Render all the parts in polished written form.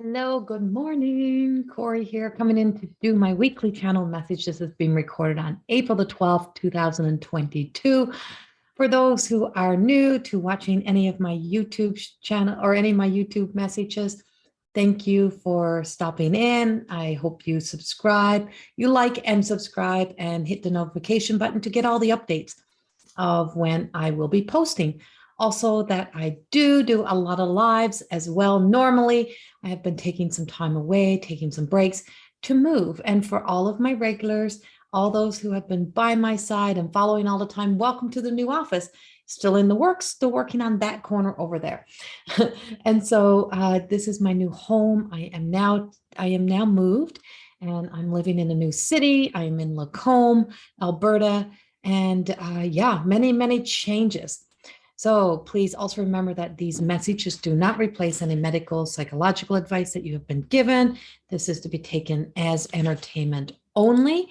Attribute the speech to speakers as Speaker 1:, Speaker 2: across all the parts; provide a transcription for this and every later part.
Speaker 1: Hello, good morning. Corrie here, coming in to do my weekly channel message. This is being recorded on April the 12th, 2022. For those who are new to watching any of my YouTube channel or any of my YouTube messages, thank you for stopping in. I hope you subscribe, you like and subscribe and hit the notification button to get all the updates of when I will be posting. Also, that I do a lot of lives as well. Normally, I have been taking some time away, taking some breaks to move. And for all of my regulars, all those who have been by my side and following all the time, welcome to the new office. Still in the works, still working on that corner over there. And so this is my new home. I am now moved, and I'm living in a new city. I'm in Lacombe, Alberta, and yeah, many changes. So please also remember that these messages do not replace any medical, psychological advice that you have been given. This is to be taken as entertainment only.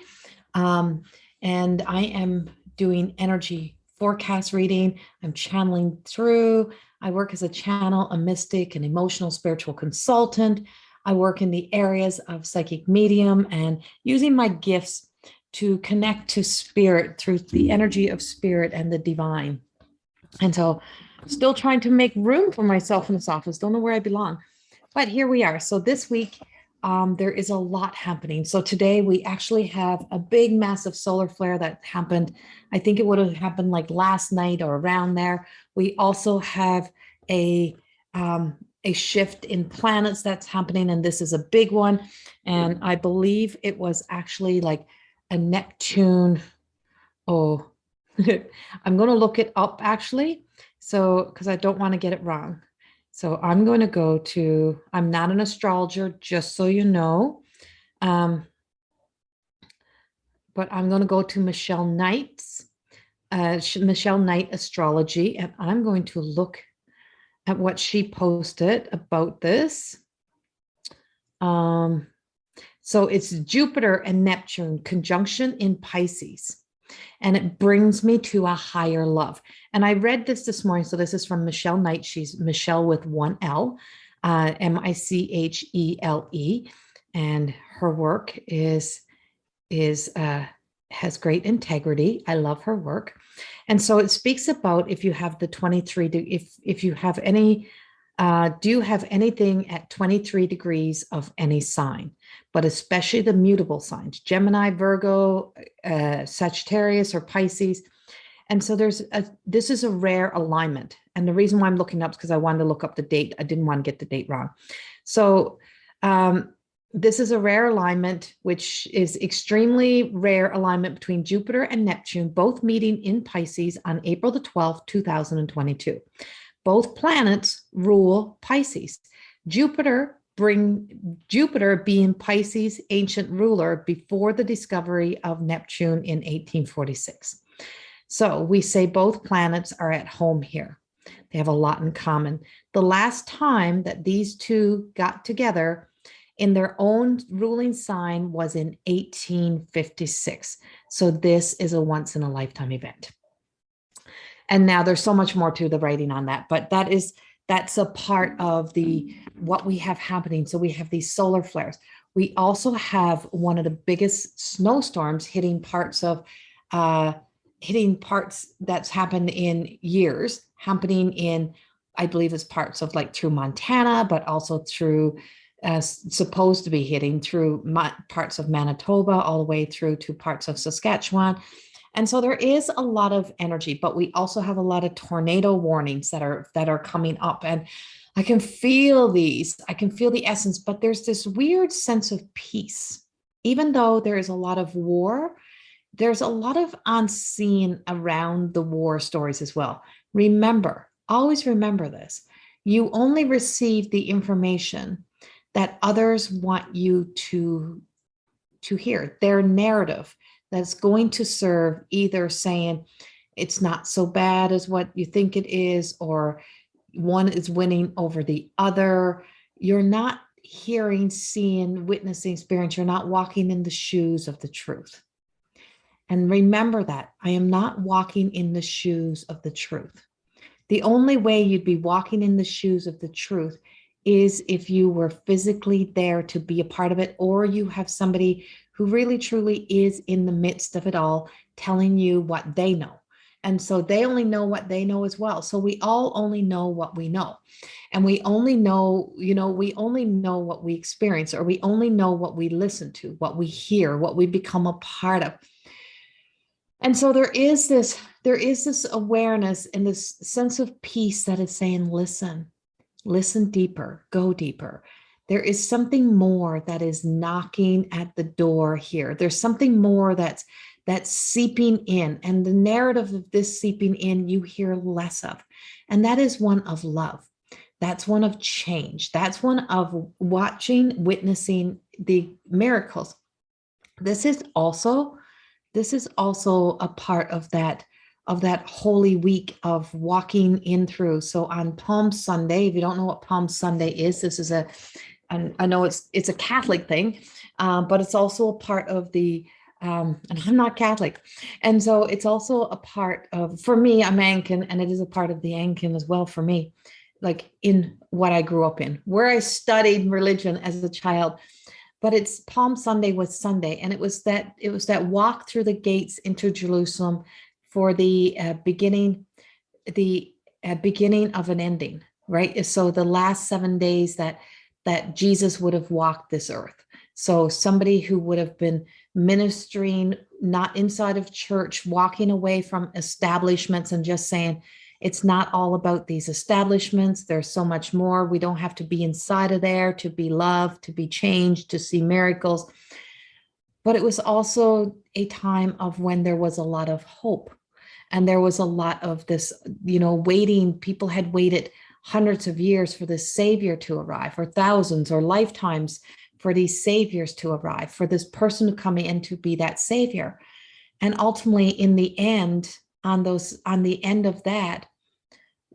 Speaker 1: And I am doing energy forecast reading. I'm channeling through. I work as a channel, a mystic, an emotional spiritual consultant. I work in the areas of psychic medium and using my gifts to connect to spirit through the energy of spirit and the divine. And so still trying to make room for myself in this office. Don't know where I belong, but here we are. So this week, there is a lot happening. So today we actually have a big, massive solar flare that happened. I think it would have happened like last night or around there. We also have a shift in planets that's happening, and this is a big one. And I believe it was actually like a Neptune. Oh, I'm going to look it up actually. So, because I don't want to get it wrong. So I'm going to go to, I'm not an astrologer, just so you know. But I'm going to go to Michelle Knight Astrology, and I'm going to look at what she posted about this. So it's Jupiter and Neptune conjunction in Pisces. And it brings me to a higher love. And I read this morning. So this is from Michelle Knight. She's Michelle with one L, Michele. And her work has great integrity. I love her work. And so it speaks about if you have the 23, if you have any, do you have anything at 23 degrees of any sign, but especially the mutable signs, Gemini, Virgo, Sagittarius, or Pisces. And so this is a rare alignment. And the reason why I'm looking up is because I wanted to look up the date. I didn't want to get the date wrong. So this is a rare alignment, which is extremely rare alignment between Jupiter and Neptune, both meeting in Pisces on April the 12th, 2022. Both planets rule Pisces. Jupiter being Pisces' ancient ruler before the discovery of Neptune in 1846. So we say both planets are at home here. They have a lot in common. The last time that these two got together in their own ruling sign was in 1856. So this is a once in a lifetime event. And now there's so much more to the writing on that, but that's a part of what we have happening. So we have these solar flares. We also have one of the biggest snowstorms hitting parts that's happened in years, happening in, I believe it's parts of like through Montana, but also through supposed to be hitting through parts of Manitoba, all the way through to parts of Saskatchewan. And so there is a lot of energy, but we also have a lot of tornado warnings that are coming up. And I can feel these. I can feel the essence, but there's this weird sense of peace. Even though there is a lot of war, there's a lot of unseen around the war stories as well. Remember, always remember this. You only receive the information that others want you to hear, their narrative. That's going to serve either saying it's not so bad as what you think it is, or one is winning over the other. You're not hearing, seeing, witnessing, experience. You're not walking in the shoes of the truth. And remember that I am not walking in the shoes of the truth. The only way you'd be walking in the shoes of the truth is if you were physically there to be a part of it, or you have somebody who really truly is in the midst of it all, telling you what they know. And so they only know what they know as well. So we all only know what we know. And we only know, we only know what we experience, or we only know what we listen to, what we hear, what we become a part of. And so there is this awareness and this sense of peace that is saying, listen deeper, go deeper. There is something more that is knocking at the door here. There's something more that's seeping in. And the narrative of this seeping in, you hear less of. And that is one of love. That's one of change. That's one of witnessing the miracles. This is also a part of that Holy Week of walking in through. So on Palm Sunday, if you don't know what Palm Sunday is, this is I know it's a Catholic thing, but it's also a part of the, and I'm not Catholic. And so it's also a part of, for me, I'm Anglican, and it is a part of the Anglican as well for me, like in what I grew up in, where I studied religion as a child. But it's Palm Sunday was Sunday, and it was that walk through the gates into Jerusalem for the beginning of an ending, right? So the last 7 days that Jesus would have walked this earth. So somebody who would have been ministering, not inside of church, walking away from establishments and just saying, it's not all about these establishments. There's so much more. We don't have to be inside of there to be loved, to be changed, to see miracles. But it was also a time of when there was a lot of hope. And there was a lot of this, waiting. People had waited hundreds of years for this Savior to arrive, or thousands or lifetimes for these Saviors to arrive, for this person to come in to be that Savior. And ultimately, in the end, on the end of that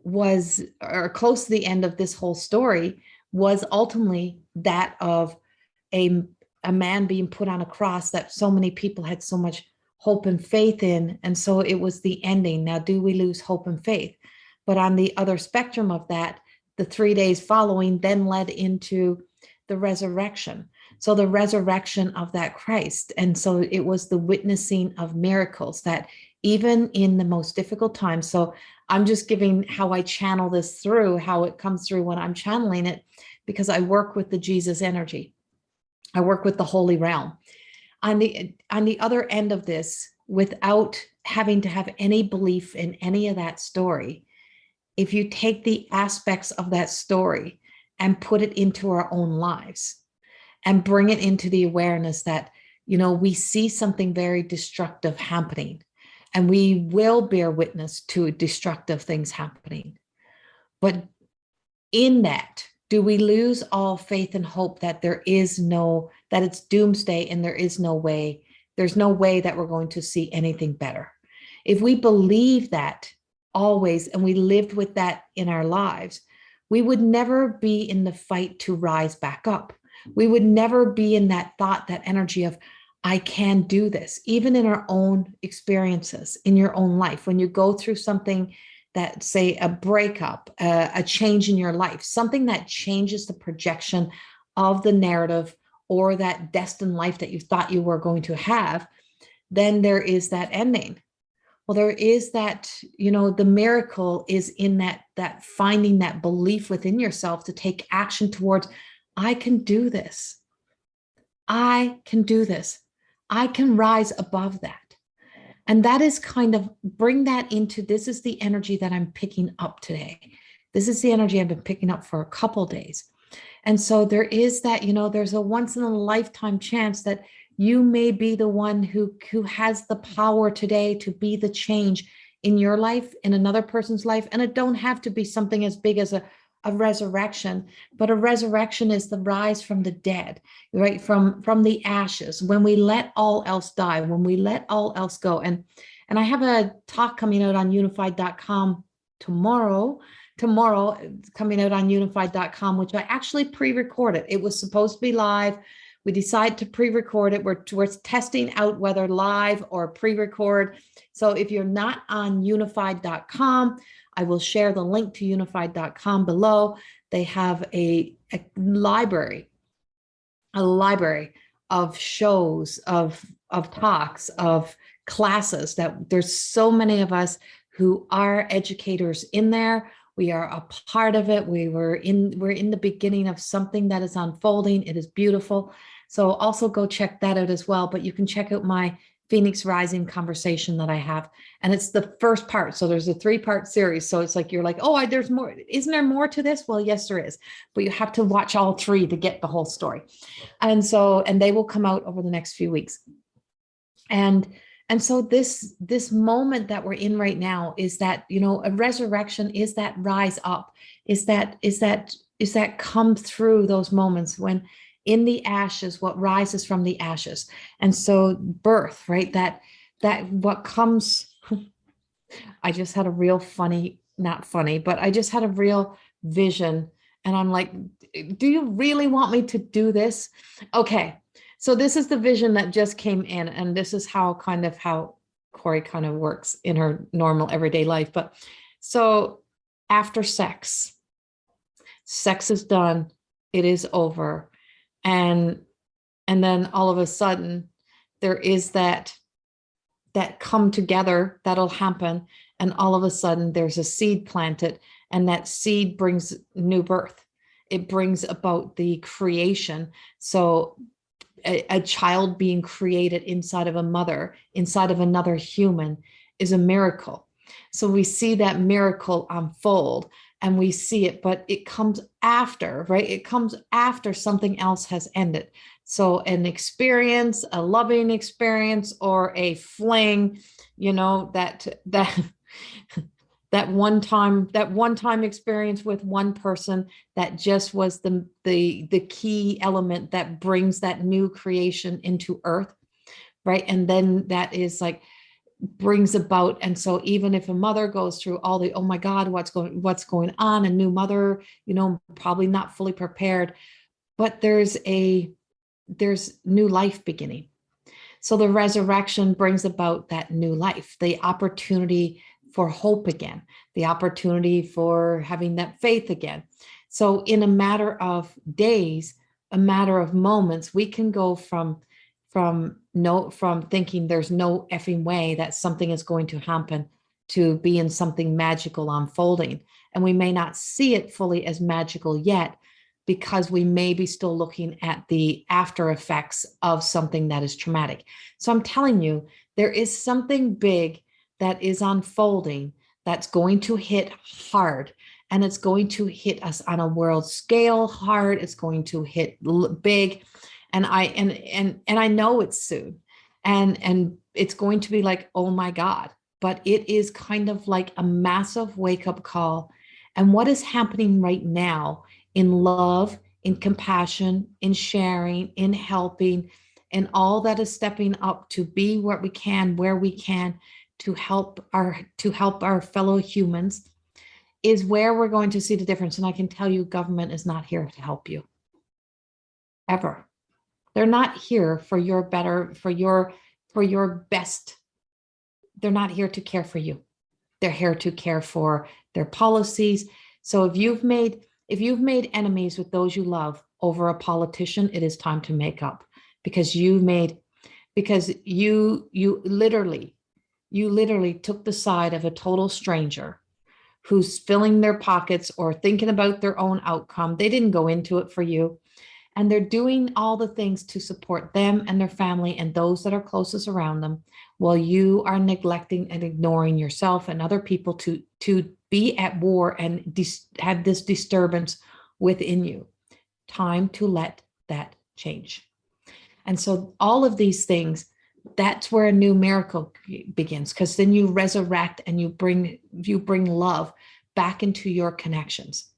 Speaker 1: was, or close to the end of this whole story, was ultimately that of a man being put on a cross that so many people had so much hope and faith in. And so it was the ending. Now, do we lose hope and faith? But on the other spectrum of that, the 3 days following then led into the resurrection. So the resurrection of that Christ. And so it was the witnessing of miracles that even in the most difficult times. So I'm just giving how I channel this through, how it comes through when I'm channeling it, because I work with the Jesus energy. I work with the holy realm. On the other end of this, without having to have any belief in any of that story, if you take the aspects of that story and put it into our own lives and bring it into the awareness that, we see something very destructive happening, and we will bear witness to destructive things happening. But in that, do we lose all faith and hope that that it's doomsday and there's no way that we're going to see anything better? If we believe that always, and we lived with that in our lives, we would never be in the fight to rise back up. We would never be in that thought, that energy of, I can do this, even in our own experiences, in your own life. When you go through something that, say, a breakup, a change in your life, something that changes the projection of the narrative or that destined life that you thought you were going to have, then there is that ending. Well, there is that, the miracle is in that finding that belief within yourself to take action towards, I can do this. I can do this. I can rise above that. And that is kind of bring that into, this is the energy that I'm picking up today. This is the energy I've been picking up for a couple days. And so there is that, there's a once in a lifetime chance that you may be the one who has the power today to be the change in your life, in another person's life. And it don't have to be something as big as a resurrection, but a resurrection is the rise from the dead, right? From the ashes, when we let all else die, when we let all else go. And I have a talk coming out on unified.com tomorrow, coming out on unified.com, which I actually pre-recorded. It was supposed to be live. We decided to pre-record it. We're testing out whether live or pre-record. So if you're not on unified.com, I will share the link to unified.com below. they have a library of shows, of talks, of classes, that there's so many of us who are educators in there. We are a part of it. We're in the beginning of something that is unfolding. It is beautiful. So also go check that out as well. But you can check out my Phoenix Rising conversation that I have. And it's the first part. So there's a 3-part series. So it's like, you're like, oh, there's more. Isn't there more to this? Well, yes, there is. But you have to watch all 3 to get the whole story. And they will come out over the next few weeks. And so this moment that we're in right now is that, a resurrection is that rise up, is that come through those moments when in the ashes, what rises from the ashes. And so birth, right? That what comes, I just had a real funny, not funny, but I just had a real vision. And I'm like, do you really want me to do this? Okay. So this is the vision that just came in. And this is how Corrie kind of works in her normal everyday life. But so after sex is done, it is over. And then all of a sudden there is that come together that'll happen. And all of a sudden there's a seed planted, and that seed brings new birth. It brings about the creation. So a child being created inside of a mother, inside of another human, is a miracle. So we see that miracle unfold, and we see it, but it comes after, right? It comes after something else has ended. So an experience, a loving experience, or a fling, that one time experience with one person, that just was the key element that brings that new creation into earth, right? And then that is like brings about. And so even if a mother goes through all the, oh my God, what's going on, a new mother, probably not fully prepared, but there's new life beginning. So the resurrection brings about that new life, the opportunity for hope again, the opportunity for having that faith again. So in a matter of days, a matter of moments, we can go from thinking there's no effing way that something is going to happen to being something magical unfolding. And we may not see it fully as magical yet, because we may be still looking at the after effects of something that is traumatic. So I'm telling you, there is something big that is unfolding that's going to hit hard, and it's going to hit us on a world scale hard. It's going to hit big. And I know it's soon, and it's going to be like, oh my God, but it is kind of like a massive wake-up call. And what is happening right now in love, in compassion, in sharing, in helping, and all that is stepping up to be what we can, where we can, to help our fellow humans, is where we're going to see the difference. And I can tell you, government is not here to help you, ever. They're not here for your better, for your best. They're not here to care for you. They're here to care for their policies. So if you've made enemies with those you love over a politician, it is time to make up, because you literally took the side of a total stranger who's filling their pockets or thinking about their own outcome. They didn't go into it for you. And they're doing all the things to support them and their family and those that are closest around them, while you are neglecting and ignoring yourself and other people to be at war and have this disturbance within you. Time to let that change. And so all of these things, that's where a new miracle begins, because then you resurrect and you bring love back into your connections,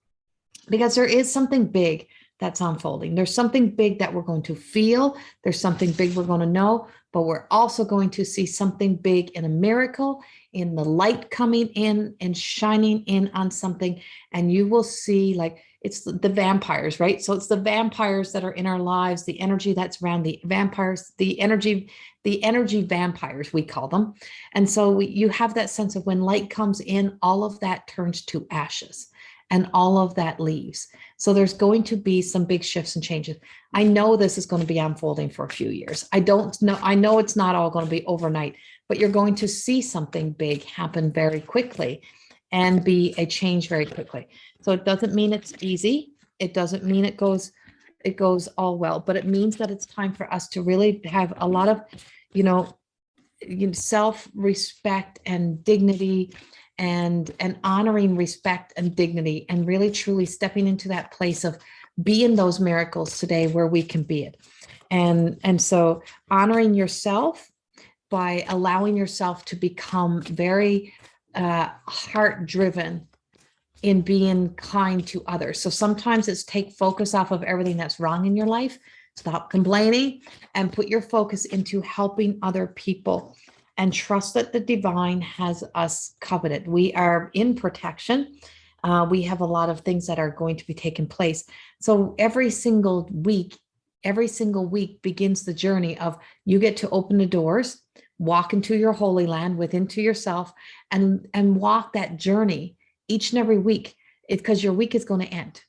Speaker 1: because there is something big that's unfolding. There's something big that we're going to feel. There's something big we're going to know, but we're also going to see something big in a miracle, in the light coming in and shining in on something. And you will see, like, it's the vampires, right? So it's the vampires that are in our lives, the energy that's around the vampires, the energy vampires, we call them. And so you have that sense of when light comes in, all of that turns to ashes. and all of that leaves. So there's going to be some big shifts and changes. I know this is going to be unfolding for a few years. I know it's not all going to be overnight, but you're going to see something big happen very quickly and be a change very quickly. So it doesn't mean it's easy. It doesn't mean it goes all well, but it means that it's time for us to really have a lot of, self-respect and dignity, and honoring respect and dignity, and really truly stepping into that place of being those miracles today where we can be it. And so honoring yourself by allowing yourself to become very heart driven in being kind to others. So sometimes it's take focus off of everything that's wrong in your life, stop complaining, and put your focus into helping other people, and trust that the divine has us coveted. We are in protection. We have a lot of things that are going to be taking place. So every single week begins the journey of you get to open the doors, walk into your holy land, within to yourself, and walk that journey each and every week. It's because your week is going to end.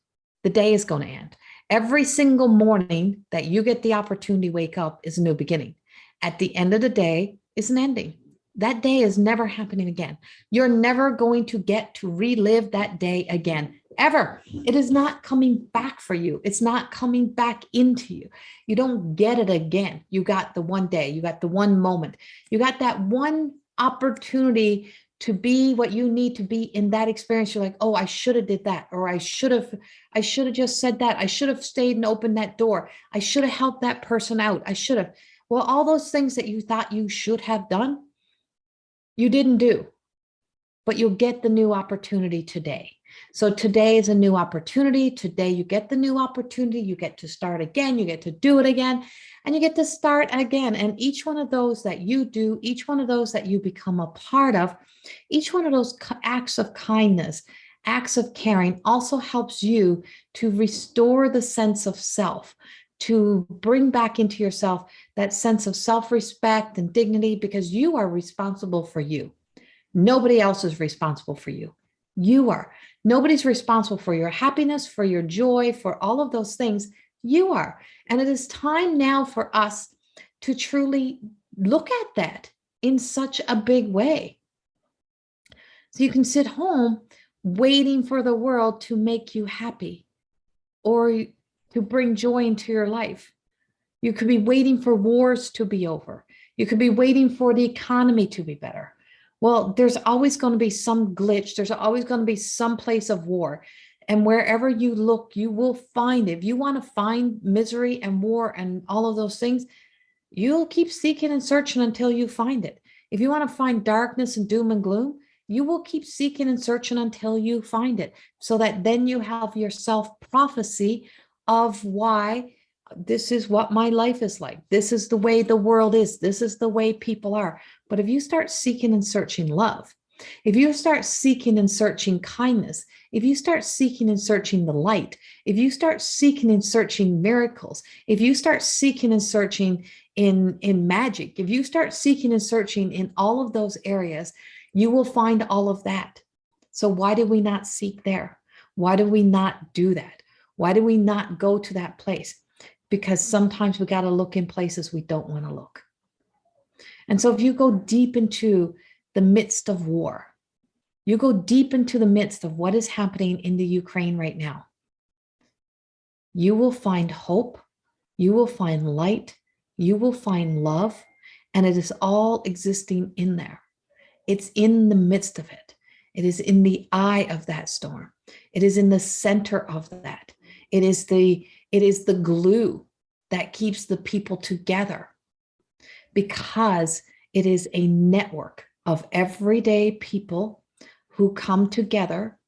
Speaker 1: The day is going to end. Every single morning that you get the opportunity to wake up is a new beginning. At the end of the day is an ending. That day is never happening again. You're never going to get to relive that day again, ever. It is not coming back for you. It's not coming back into you. You don't get it again. You got the one day, you got the one moment, you got that one opportunity to be what you need to be in that experience. You're like, oh, I should have did that, or I should have just said that. I should have stayed and opened that door. I should have helped that person out. I should have. Well, all those things that you thought you should have done, you didn't do, but you'll get the new opportunity today. So today is a new opportunity. Today you get the new opportunity. You get to start again. You get to do it again, and you get to start again. And each one of those that you do, each one of those that you become a part of, each one of those acts of kindness, acts of caring also helps you to restore the sense of self, to bring back into yourself that sense of self-respect and dignity, because you are responsible for you. Nobody else is responsible for you. You are. Nobody's responsible for your happiness, for your joy, for all of those things. You are. And it is time now for us to truly look at that in such a big way. So you can sit home waiting for the world to make you happy, or to bring joy into your life. You could be waiting for wars to be over. You could be waiting for the economy to be better. Well, there's always going to be some glitch. There's always going to be some place of war. And wherever you look, you will find it. If you want to find misery and war and all of those things, you'll keep seeking and searching until you find it. If you want to find darkness and doom and gloom, you will keep seeking and searching until you find it, so that then you have your self-prophecy of why this is what my life is like. This is the way the world is. This is the way people are. But if you start seeking and searching love, if you start seeking and searching kindness, if you start seeking and searching the light, if you start seeking and searching miracles, if you start seeking and searching in magic, if you start seeking and searching in all of those areas, you will find all of that. So why do we not seek there? Why do we not do that? Why do we not go to that place? Because sometimes we got to look in places we don't want to look. And so if you go deep into the midst of war, you go deep into the midst of what is happening in the Ukraine right now, you will find hope, you will find light, you will find love, and it is all existing in there. It's in the midst of it. It is in the eye of that storm. It is in the center of that. It is the glue that keeps the people together, because it is a network of everyday people who come together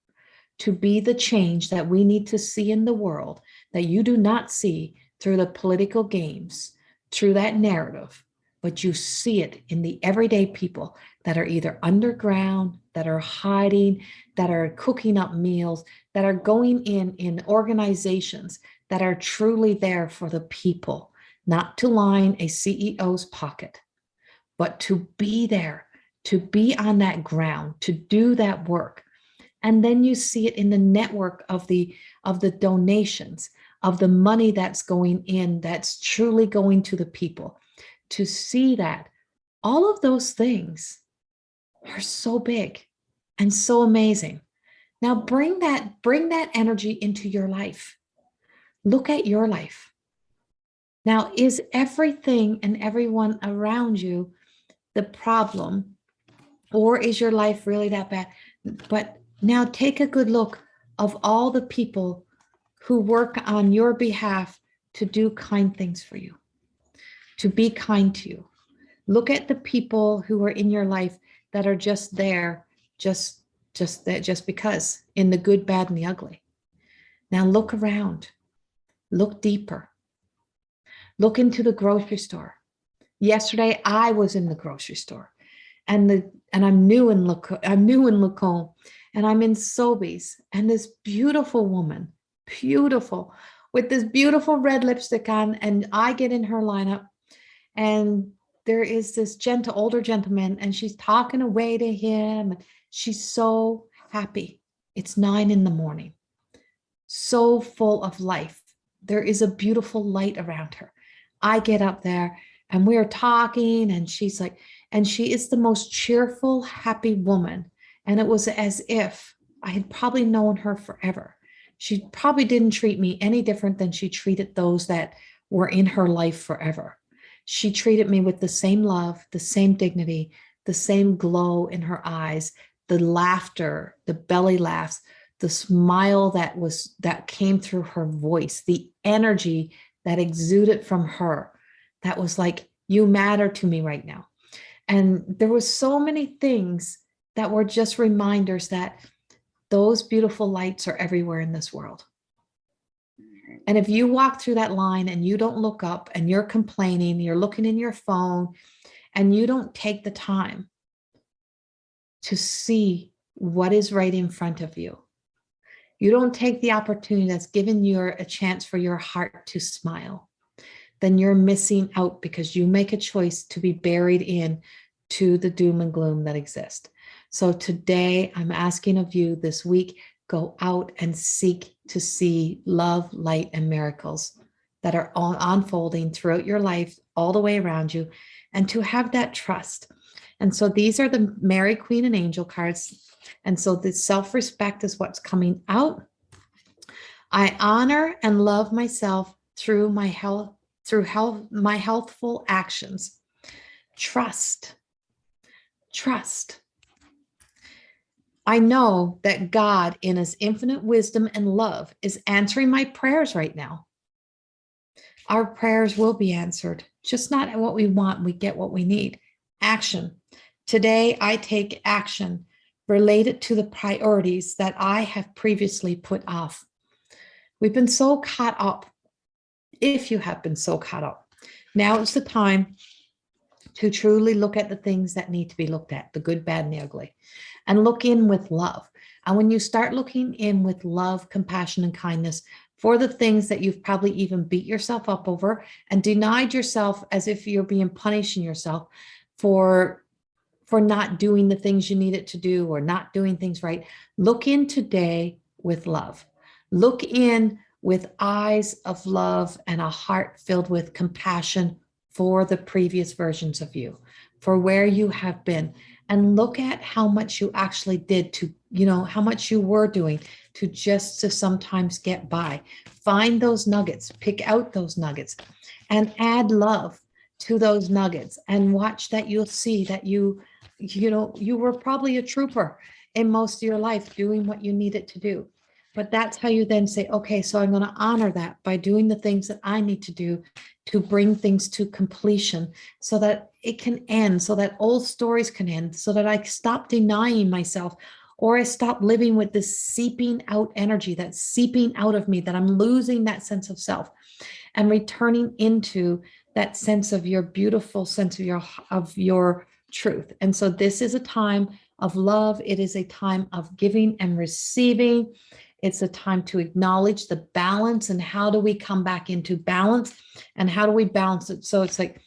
Speaker 1: to be the change that we need to see in the world, that you do not see through the political games, through that narrative, but you see it in the everyday people that are either underground, that are hiding, that are cooking up meals, that are going in organizations that are truly there for the people, not to line a CEO's pocket, but to be there, to be on that ground, to do that work. And then you see it in the network of the donations, of the money that's going in, that's truly going to the people. To see that all of those things are so big and so amazing. Now bring that energy into your life. Look at your life. Now, is everything and everyone around you the problem, or is your life really that bad? But now take a good look of all the people who work on your behalf to do kind things for you, to be kind to you. Look at the people who are in your life that are just there, just because, in the good, bad, and the ugly. Now look around, look deeper, look into the grocery store. Yesterday, I was in the grocery store, and I'm new in Lacombe, and I'm in Sobeys, and this beautiful woman, beautiful, with this beautiful red lipstick on, and I get in her lineup, and there is this older gentleman, and she's talking away to him. She's so happy. It's 9 a.m, so full of life. There is a beautiful light around her. I get up there and we're talking, and she's like, and she is the most cheerful, happy woman. And it was as if I had probably known her forever. She probably didn't treat me any different than she treated those that were in her life forever. She treated me with the same love, the same dignity, the same glow in her eyes, the laughter, the belly laughs, the smile that came through her voice, the energy that exuded from her. That was like, you matter to me right now. And there was so many things that were just reminders that those beautiful lights are everywhere in this world. And if you walk through that line and you don't look up and you're complaining, you're looking in your phone, and you don't take the time to see what is right in front of you, you don't take the opportunity that's given you a chance for your heart to smile, then you're missing out, because you make a choice to be buried in to the doom and gloom that exist. So today I'm asking of you this week, go out and seek to see love, light, and miracles that are unfolding throughout your life, all the way around you, and to have that trust. And so these are the Mary, Queen, and Angel cards. And so the self-respect is what's coming out. I honor and love myself through my healthful actions. Trust. I know that God, in his infinite wisdom and love, is answering my prayers right now. Our prayers will be answered, just not what we want. We get what we need. Action. Today, I take action related to the priorities that I have previously put off. We've been so caught up. If you have been so caught up, now is the time to truly look at the things that need to be looked at, the good, bad, and the ugly, and look in with love. And when you start looking in with love, compassion, and kindness for the things that you've probably even beat yourself up over and denied yourself, as if you're being punishing yourself for not doing the things you needed to do or not doing things right, look in today with love. Look in with eyes of love and a heart filled with compassion for the previous versions of you, for where you have been, and look at how much you actually did to, how much you were doing to sometimes get by. Find those nuggets, pick out those nuggets, and add love to those nuggets, and watch that. You'll see that you were probably a trooper in most of your life doing what you needed to do. But that's how you then say, okay, so I'm going to honor that by doing the things that I need to do to bring things to completion, so that it can end, so that old stories can end, so that I stop denying myself, or I stop living with this seeping out energy that's seeping out of me, that I'm losing that sense of self and returning into that sense of your beautiful sense of your truth. And so this is a time of love. It is a time of giving and receiving. It's a time to acknowledge the balance, and how do we come back into balance, and how do we balance it? So it's like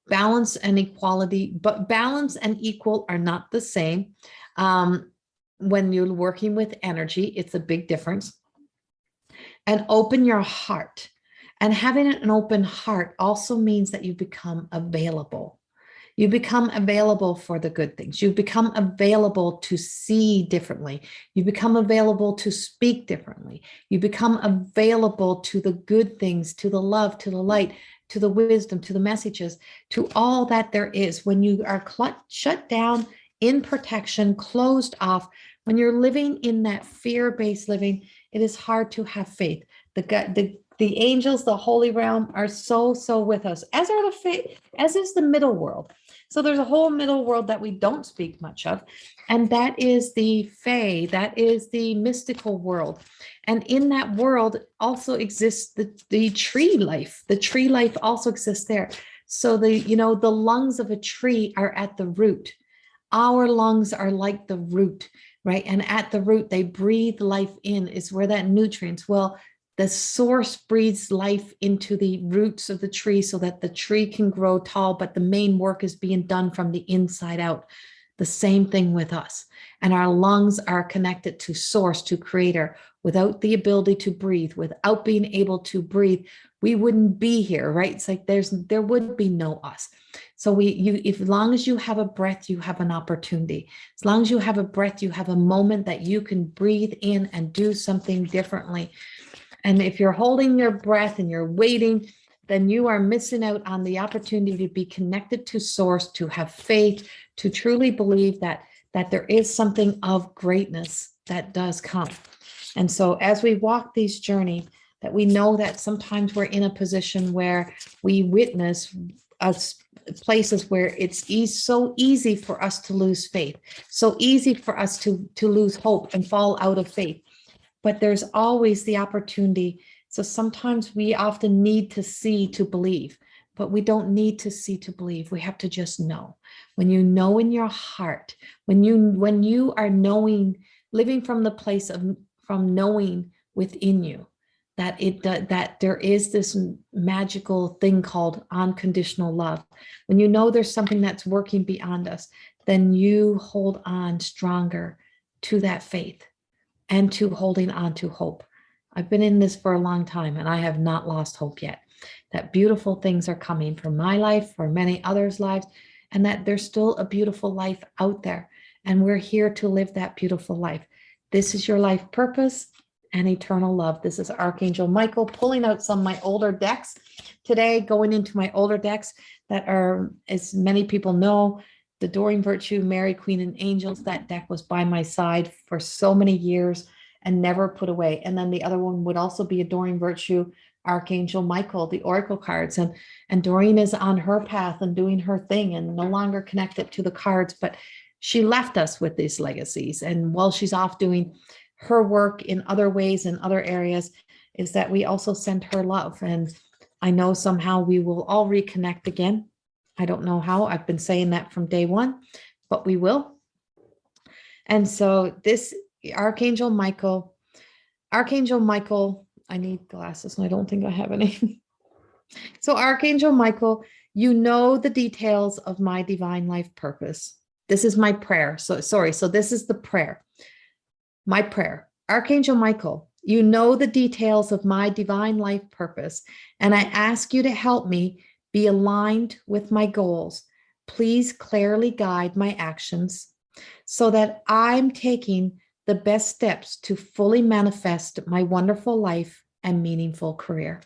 Speaker 1: balance and equality, but balance and equal are not the same. when you're working with energy, it's a big difference. And open your heart. And having an open heart also means that you become available. You become available for the good things. You become available to see differently. You become available to speak differently. You become available to the good things, to the love, to the light, to the wisdom, to the messages, to all that there is. When you are shut down in protection, closed off, when you're living in that fear-based living, it is hard to have faith. The angels, the holy realm are so with us, as are as is the middle world. So there's a whole middle world that we don't speak much of, and that is the fae, that is the mystical world. And in that world also exists the tree life. The tree life also exists there. So the lungs of a tree are at the root. Our lungs are like the root, right? And at the root, they breathe life in, is where that nutrients. Well, the source breathes life into the roots of the tree so that the tree can grow tall, but the main work is being done from the inside out. The same thing with us. And our lungs are connected to source, to creator. Without the ability to breathe, without being able to breathe, we wouldn't be here, right? It's like there would be no us. So as long as you have a breath, you have an opportunity. As long as you have a breath, you have a moment that you can breathe in and do something differently. And if you're holding your breath and you're waiting, then you are missing out on the opportunity to be connected to source, to have faith, to truly believe that there is something of greatness that does come. And so as we walk this journey, that we know that sometimes we're in a position where we witness places where it's so easy for us to lose faith, so easy for us to lose hope and fall out of faith. But there's always the opportunity. So sometimes we often need to see to believe, but we don't need to see to believe. We have to just know. When you know in your heart, when you are knowing, living from the place from knowing within you, that there is this magical thing called unconditional love. When you know there's something that's working beyond us, then you hold on stronger to that faith and to holding on to hope. I've been in this for a long time and I have not lost hope yet. That beautiful things are coming for my life, for many others' lives, and that there's still a beautiful life out there. And we're here to live that beautiful life. This is your life purpose and eternal love. This is Archangel Michael pulling out some of my older decks today, going into my older decks that are, as many people know, the Adoring Virtue, Mary, Queen, and Angels. That deck was by my side for so many years and never put away. And then the other one would also be Adoring Virtue, Archangel Michael, the Oracle cards. And Doreen is on her path and doing her thing and no longer connected to the cards, but she left us with these legacies. And while she's off doing her work in other ways, in other areas, is that we also send her love. And I know somehow we will all reconnect again. I don't know how. I've been saying that from day one, but we will. And so this Archangel Michael, I need glasses and I don't think I have any. So Archangel Michael, you know the details of my divine life purpose. This is my prayer. So this is the prayer. My prayer. Archangel Michael, you know the details of my divine life purpose, and I ask you to help me be aligned with my goals. Please clearly guide my actions so that I'm taking the best steps to fully manifest my wonderful life and meaningful career.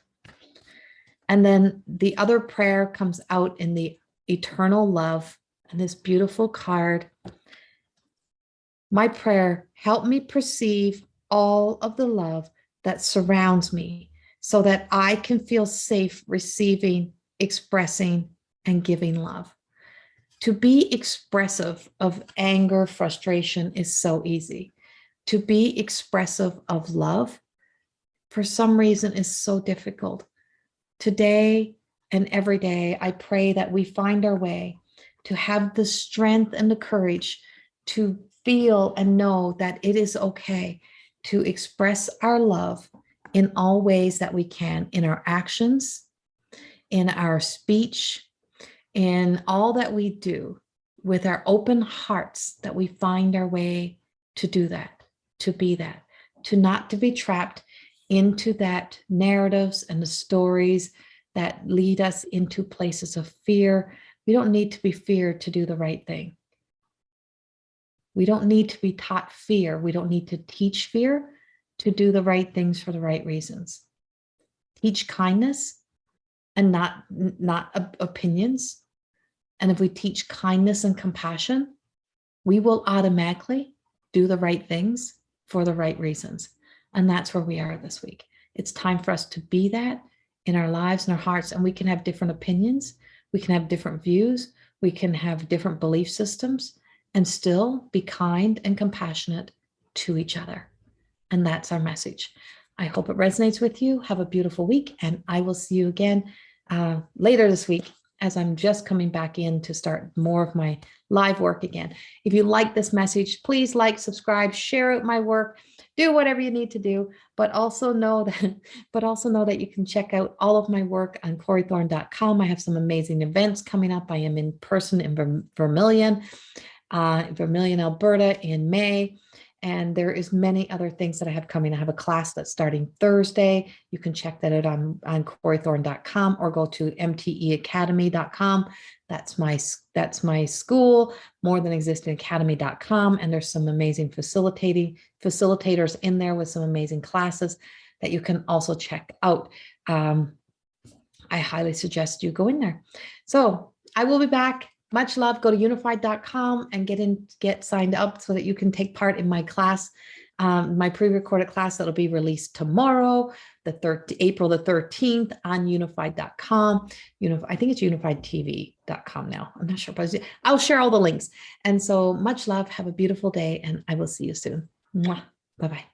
Speaker 1: And then the other prayer comes out in the eternal love and this beautiful card. My prayer, help me perceive all of the love that surrounds me so that I can feel safe receiving, expressing, and giving love. To be expressive of anger, frustration is so easy. To be expressive of love, for some reason, is so difficult. Today and every day, I pray that we find our way to have the strength and the courage to feel and know that it is okay to express our love in all ways that we can, in our actions, in our speech, in all that we do, with our open hearts, that we find our way to do that, to be that, to not to be trapped into that narratives and the stories that lead us into places of fear. We don't need to be feared to do the right thing. We don't need to be taught fear. We don't need to teach fear to do the right things for the right reasons. Teach kindness and not opinions. And if we teach kindness and compassion, we will automatically do the right things for the right reasons. And that's where we are this week. It's time for us to be that in our lives and our hearts. And we can have different opinions. We can have different views. We can have different belief systems and still be kind and compassionate to each other. And that's our message. I hope it resonates with you. Have a beautiful week. And I will see you again later this week, as I'm just coming back in to start more of my live work again. If you like this message, please like, subscribe, share out my work, do whatever you need to do, but also know that you can check out all of my work on CorrieThorne.com. I have some amazing events coming up. I am in person in Vermilion, Alberta in May. And there is many other things that I have coming. I have a class that's starting Thursday. You can check that out on CorrieThorne.com or go to mteacademy.com. That's my school, morethanexistingacademy.com. And there's some amazing facilitators in there with some amazing classes that you can also check out. I highly suggest you go in there. So I will be back. Much love. Go to unified.com and get signed up so that you can take part in my class, my pre-recorded class that'll be released tomorrow, April the 13th on unified.com. I think it's unifiedtv.com now. I'm not sure, but I'll share all the links. And so much love. Have a beautiful day, and I will see you soon. Mwah. Bye-bye.